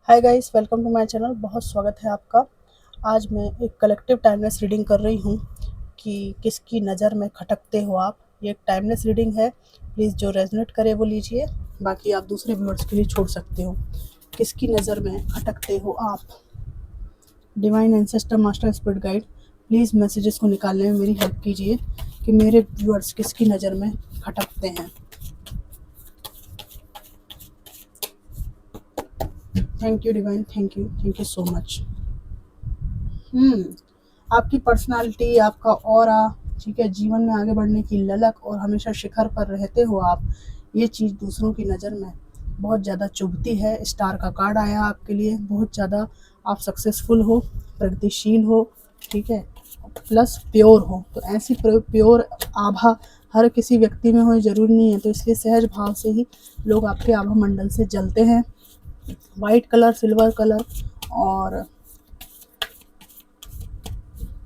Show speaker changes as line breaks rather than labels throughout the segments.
Hi guys, welcome to my channel. बहुत स्वागत है आपका। आज मैं एक कलेक्टिव टाइमलेस रीडिंग कर रही हूँ कि किसकी नज़र में खटकते हो आप। ये एक टाइमलेस रीडिंग है। प्लीज़ जो रेजोनेट करे वो लीजिए, बाकी आप दूसरे व्यूअर्स के लिए छोड़ सकते हो। किसकी नज़र में खटकते हो आप। Divine ancestor, master, spirit guide, please messages को निकालने में मेरी हेल्प कीजिए कि मेरे व्यूअर्स किसकी नज़र में खटकते हैं। Thank you divine, thank you so much. आपकी पर्सनालिटी, आपका ऑरा, ठीक है, जीवन में आगे बढ़ने की ललक और हमेशा शिखर पर रहते हो आप, ये चीज़ दूसरों की नज़र में बहुत ज़्यादा चुभती है। स्टार का कार्ड आया आपके लिए। बहुत ज़्यादा आप सक्सेसफुल हो, प्रगतिशील हो, ठीक है, प्लस प्योर हो। तो ऐसी प्योर आभा हर किसी व्यक्ति में हो ज़रूरी नहीं है, तो इसलिए सहज भाव से ही लोग आपके आभा मंडल से जलते हैं। वाइट कलर, सिल्वर कलर और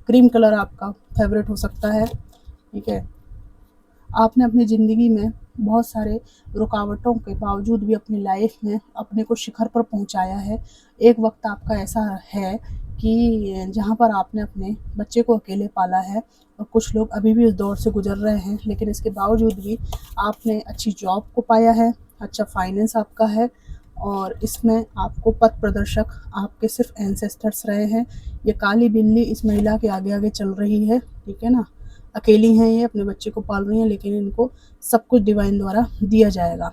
क्रीम कलर आपका फेवरेट हो सकता है, ठीक है। आपने अपनी ज़िंदगी में बहुत सारे रुकावटों के बावजूद भी अपनी लाइफ में अपने को शिखर पर पहुंचाया है। एक वक्त आपका ऐसा है कि जहां पर आपने अपने बच्चे को अकेले पाला है और कुछ लोग अभी भी उस दौर से गुजर रहे हैं, लेकिन इसके बावजूद भी आपने अच्छी जॉब को पाया है, अच्छा फाइनेंस आपका है और इसमें आपको पथ प्रदर्शक आपके सिर्फ एंसेस्टर्स रहे हैं। ये काली बिल्ली इस महिला के आगे आगे चल रही है, ठीक है ना। अकेली हैं, ये अपने बच्चे को पाल रही हैं, लेकिन इनको सब कुछ डिवाइन द्वारा दिया जाएगा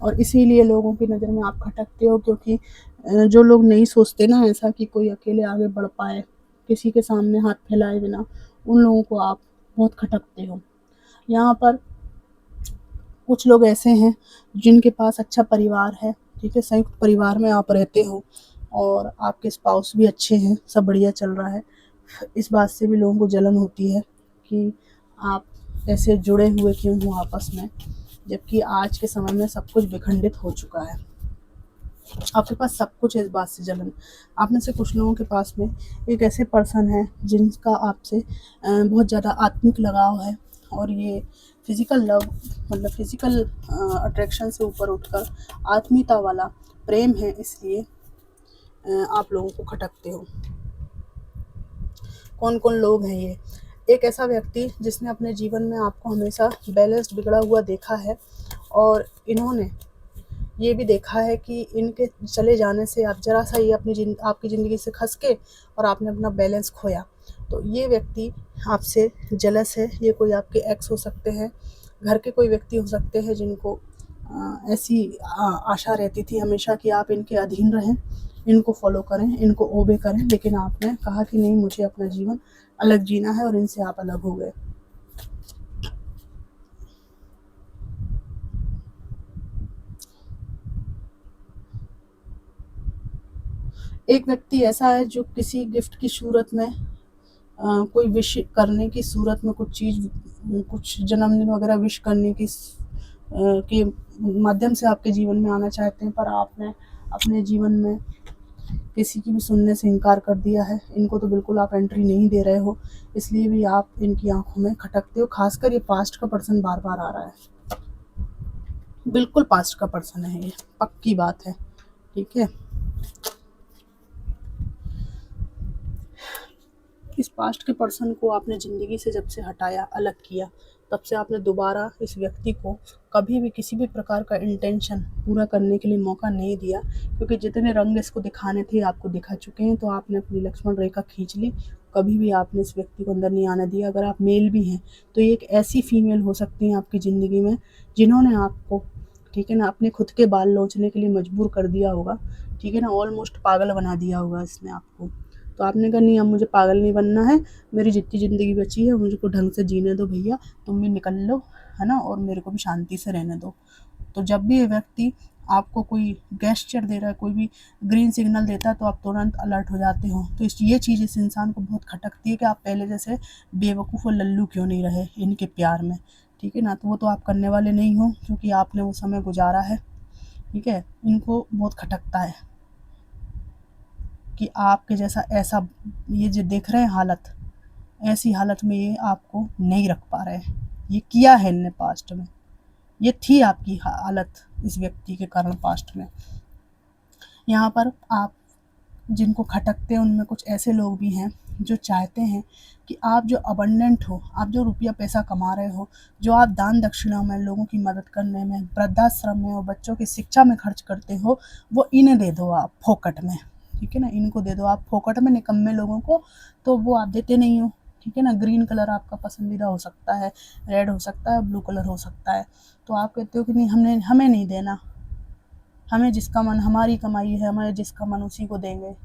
और इसीलिए लोगों की नज़र में आप खटकते हो, क्योंकि जो लोग नहीं सोचते ना ऐसा कि कोई अकेले आगे बढ़ पाए किसी के सामने हाथ फैलाए बिना, उन लोगों को आप बहुत खटकते हो। यहाँ पर कुछ लोग ऐसे हैं जिनके पास अच्छा परिवार है, ठीक है, संयुक्त परिवार में आप रहते हो और आपके स्पाउस भी अच्छे हैं, सब बढ़िया चल रहा है। इस बात से भी लोगों को जलन होती है कि आप ऐसे जुड़े हुए क्यों हो आपस में, जबकि आज के समय में सब कुछ विखंडित हो चुका है। आपके पास सब कुछ है, इस बात से जलन। आप में से कुछ लोगों के पास में एक ऐसे पर्सन है जिनका आपसे बहुत ज़्यादा आत्मिक लगाव है और ये फिज़िकल लव, मतलब फिज़िकल अट्रैक्शन से ऊपर उठकर आत्मीयता वाला प्रेम है, इसलिए आप लोगों को खटकते हो। कौन कौन लोग हैं ये। एक ऐसा व्यक्ति जिसने अपने जीवन में आपको हमेशा बैलेंस्ड बिगड़ा हुआ देखा है और इन्होंने ये भी देखा है कि इनके चले जाने से आप ज़रा सा ये आपकी ज़िंदगी से खस के और आपने अपना बैलेंस खोया। तो ये व्यक्ति आपसे जेलस है। ये कोई आपके एक्स हो सकते हैं, घर के कोई व्यक्ति हो सकते हैं जिनको ऐसी आशा रहती थी हमेशा कि आप इनके अधीन रहें, इनको फॉलो करें, इनको ओबे करें, लेकिन आपने कहा कि नहीं, मुझे अपना जीवन अलग जीना है और इनसे आप अलग हो गए। एक व्यक्ति ऐसा है जो किसी गिफ्ट की सूरत में कोई विश करने की सूरत में कुछ चीज़, कुछ जन्मदिन वगैरह विश करने की के माध्यम से आपके जीवन में आना चाहते हैं, पर आपने अपने जीवन में किसी की भी सुनने से इनकार कर दिया है। इनको तो बिल्कुल आप एंट्री नहीं दे रहे हो, इसलिए भी आप इनकी आंखों में खटकते हो। खासकर ये पास्ट का पर्सन बार बार आ रहा है, बिल्कुल पास्ट का पर्सन है ये, पक्की बात है, ठीक है। इस पास्ट के पर्सन को आपने ज़िंदगी से जब से हटाया, अलग किया, तब से आपने दोबारा इस व्यक्ति को कभी भी किसी भी प्रकार का इंटेंशन पूरा करने के लिए मौका नहीं दिया, क्योंकि जितने रंग इसको दिखाने थे आपको दिखा चुके हैं। तो आपने अपनी लक्ष्मण रेखा खींच ली, कभी भी आपने इस व्यक्ति को अंदर नहीं आने दिया। अगर आप मेल भी हैं तो ये एक ऐसी फीमेल हो सकती हैं आपकी ज़िंदगी में जिन्होंने आपको, ठीक है ना, अपने खुद के बाल नोचने के लिए मजबूर कर दिया होगा, ठीक है ना, ऑलमोस्ट पागल बना दिया होगा इसने आपको। तो आपने कहा नहीं, अब मुझे पागल नहीं बनना है, मेरी जितनी ज़िंदगी बची है मुझको ढंग से जीने दो भैया, तुम भी निकल लो, है ना, और मेरे को भी शांति से रहने दो। तो जब भी ये व्यक्ति आपको कोई गेस्चर दे रहा है, कोई भी ग्रीन सिग्नल देता है, तो आप तुरंत अलर्ट हो जाते हो। तो ये चीज़ इस इंसान को बहुत खटकती है कि आप पहले जैसे बेवकूफ़ और लल्लू क्यों नहीं रहे इनके प्यार में, ठीक है ना। तो वो तो आप करने वाले नहीं हो, क्योंकि आपने वो समय गुजारा है, ठीक है। इनको बहुत खटकता है कि आपके जैसा ऐसा, ये जो देख रहे हैं हालत, ऐसी हालत में ये आपको नहीं रख पा रहे हैं। ये किया है इनने पास्ट में, ये थी आपकी हालत इस व्यक्ति के कारण पास्ट में। यहाँ पर आप जिनको खटकते हैं उनमें कुछ ऐसे लोग भी हैं जो चाहते हैं कि आप जो अबंडेंट हो, आप जो रुपया पैसा कमा रहे हो, जो आप दान दक्षिणा में, लोगों की मदद करने में, वृद्धाश्रम में और बच्चों की शिक्षा में खर्च करते हो, वो इन्हें दे दो आप फोकट में, ठीक है ना, इनको दे दो आप फोकट में निकम्मे लोगों को, तो वो आप देते नहीं हो, ठीक है ना। ग्रीन कलर आपका पसंदीदा हो सकता है, रेड हो सकता है, ब्लू कलर हो सकता है, तो आप कहते हो कि नहीं, हमें नहीं देना, हमें जिसका मन, हमारी कमाई है, हमें जिसका मन उसी को देंगे।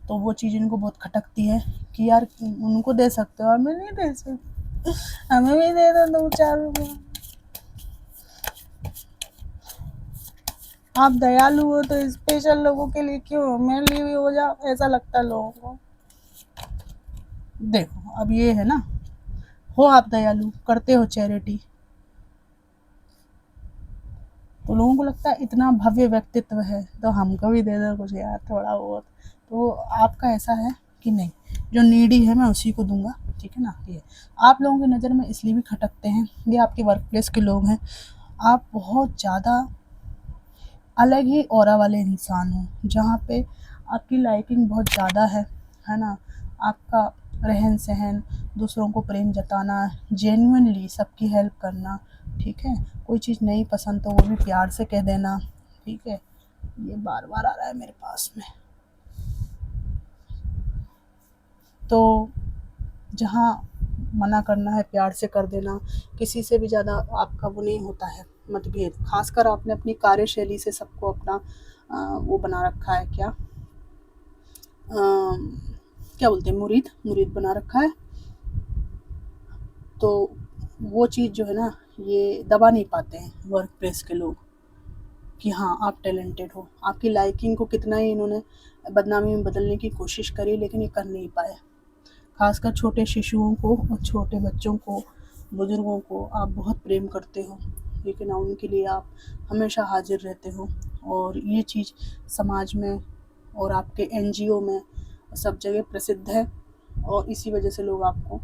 तो वो चीज़ इनको बहुत खटकती है कि यार उनको दे सकते हो, हमें नहीं दे सकते, हमें भी दे दो 2-4 रुपये। आप दयालु हो तो स्पेशल लोगों के लिए क्यों, मेरे लिए भी हो जाओ, ऐसा लगता है लोगों को। देखो अब ये है ना, हो आप दयालु, करते हो चैरिटी, तो लोगों को लगता है इतना भव्य व्यक्तित्व है तो हमको भी दे दो कुछ यार, थोड़ा बहुत। तो आपका ऐसा है कि नहीं, जो नीडी है मैं उसी को दूंगा, ठीक है ना। ये आप लोगों की नज़र में इसलिए भी खटकते हैं, ये आपके वर्क प्लेस के लोग हैं, आप बहुत ज़्यादा अलग ही ऑरा वाले इंसान हो, जहाँ पे आपकी लाइकिंग बहुत ज़्यादा है ना। आपका रहन सहन, दूसरों को प्रेम जताना, जेन्युइनली सबकी हेल्प करना, ठीक है। कोई चीज़ नहीं पसंद तो वो भी प्यार से कह देना, ठीक है। ये बार बार आ रहा है मेरे पास में। तो जहाँ मना करना है प्यार से कर देना, किसी से भी ज़्यादा आपका वो नहीं होता है मतभेद। खासकर आपने अपनी कार्यशैली से सबको अपना वो बना रखा है, क्या बोलते हैं, मुरीद बना रखा है। तो वो चीज़ जो है ना, ये दबा नहीं पाते हैं वर्क प्लेस के लोग कि हाँ आप टैलेंटेड हो। आपकी लाइकिंग को कितना ही इन्होंने बदनामी में बदलने की कोशिश करी, लेकिन ये कर नहीं पाए। खासकर छोटे शिशुओं को और छोटे बच्चों को, बुजुर्गों को आप बहुत प्रेम करते हो, लेकिन उनके लिए आप हमेशा हाजिर रहते हो, और ये चीज़ समाज में और आपके एनजीओ में सब जगह प्रसिद्ध है। और इसी वजह से लोग आपको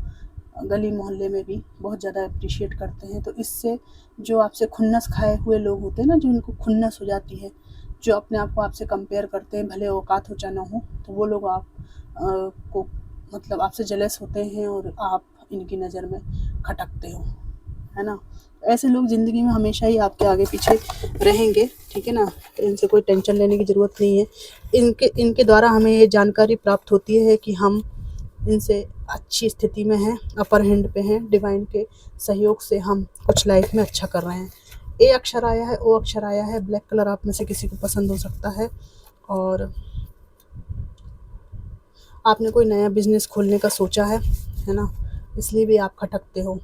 गली मोहल्ले में भी बहुत ज़्यादा अप्रिशिएट करते हैं। तो इससे जो आपसे खुन्नस खाए हुए लोग होते हैं ना, जो इनको खुन्नस हो जाती है, जो अपने आप को आपसे कंपेयर करते हैं, भले औकात हो चाहे ना हो, तो वो लोग आप को मतलब आपसे जेलस होते हैं और आप इनकी नज़र में खटकते हो, है ना। ऐसे लोग ज़िंदगी में हमेशा ही आपके आगे पीछे रहेंगे, ठीक है ना। इनसे कोई टेंशन लेने की ज़रूरत नहीं है। इनके द्वारा हमें ये जानकारी प्राप्त होती है कि हम इनसे अच्छी स्थिति में हैं, अपर हैंड पे हैं, डिवाइन के सहयोग से हम कुछ लाइफ में अच्छा कर रहे हैं। ए अक्षर आया है, ओ अक्षर आया है, ब्लैक कलर आप में से किसी को पसंद हो सकता है, और आपने कोई नया बिजनेस खोलने का सोचा है ना, इसलिए भी आप खटकते हो।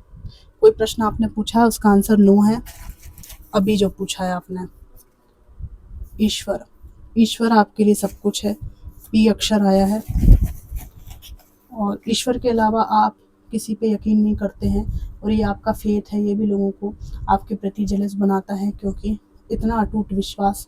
कोई प्रश्न आपने पूछा है, उसका आंसर नो है। अभी जो पूछा है आपने, ईश्वर आपके लिए सब कुछ है, पी अक्षर आया है, और ईश्वर के अलावा आप किसी पे यकीन नहीं करते हैं, और ये आपका फेथ है, ये भी लोगों को आपके प्रति जेलस बनाता है, क्योंकि इतना अटूट विश्वास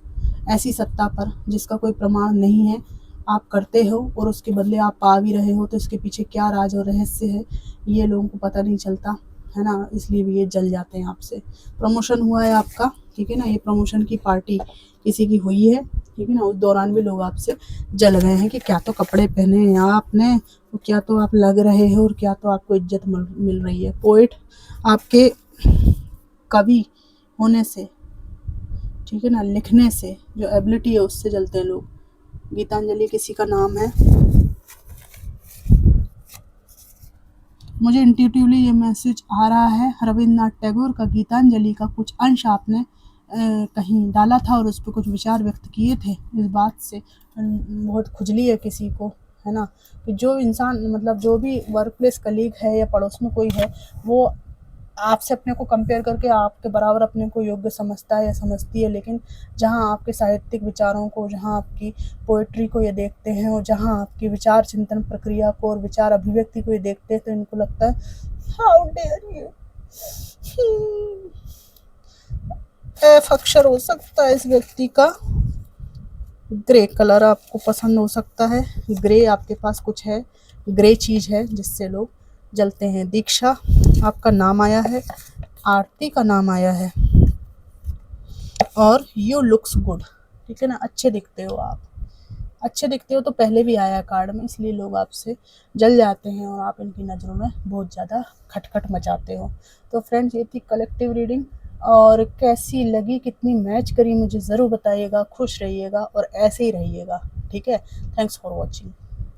ऐसी सत्ता पर जिसका कोई प्रमाण नहीं है आप करते हो, और उसके बदले आप पा भी रहे हो, तो इसके पीछे क्या राज और रहस्य है ये लोगों को पता नहीं चलता, है ना। इसलिए भी ये जल जाते हैं आपसे। प्रमोशन हुआ है आपका, ठीक है ना, ये प्रमोशन की पार्टी किसी की हुई है, ठीक है ना, उस दौरान भी लोग आपसे जल गए हैं कि क्या तो कपड़े पहने हैं आपने, तो क्या तो आप लग रहे हो, और क्या तो आपको इज्जत मिल रही है। पोइट आपके कवि होने से, ठीक है ना, लिखने से जो एबिलिटी है उससे जलते हैं लोग। गीतांजलि किसी का नाम है। मुझे इंट्यूटिवली ये मैसेज आ रहा है, रविन्द्रनाथ टैगोर का गीतांजलि का कुछ अंश आपने कहीं डाला था और उस पर कुछ विचार व्यक्त किए थे। इस बात से बहुत खुजली है किसी को, है ना, कि जो इंसान मतलब जो भी वर्क प्लेस कलीग है या पड़ोस में कोई है, वो आपसे अपने को कंपेयर करके आपके बराबर अपने को योग्य समझता है या समझती है, लेकिन जहाँ आपके साहित्यिक विचारों को, जहाँ आपकी पोएट्री को ये देखते हैं, और जहाँ आपकी विचार चिंतन प्रक्रिया को और विचार अभिव्यक्ति को ये देखते हैं, तो इनको लगता है हाउ डेयर यू। एफ अक्षर हो सकता है इस व्यक्ति का। ग्रे कलर आपको पसंद हो सकता है, ग्रे आपके पास कुछ है, ग्रे चीज़ है जिससे लोग जलते हैं। दीक्षा आपका नाम आया है, आरती का नाम आया है। और यू लुक्स गुड, ठीक है ना, अच्छे दिखते हो आप। अच्छे दिखते हो तो पहले भी आया कार्ड में, इसलिए लोग आपसे जल जाते हैं और आप इनकी नज़रों में बहुत ज़्यादा खटखट मचाते हो। तो फ्रेंड्स ये थी कलेक्टिव रीडिंग, और कैसी लगी, कितनी मैच करी, मुझे ज़रूर बताइएगा। खुश रहिएगा और ऐसे ही रहिएगा, ठीक है। Thanks for watching.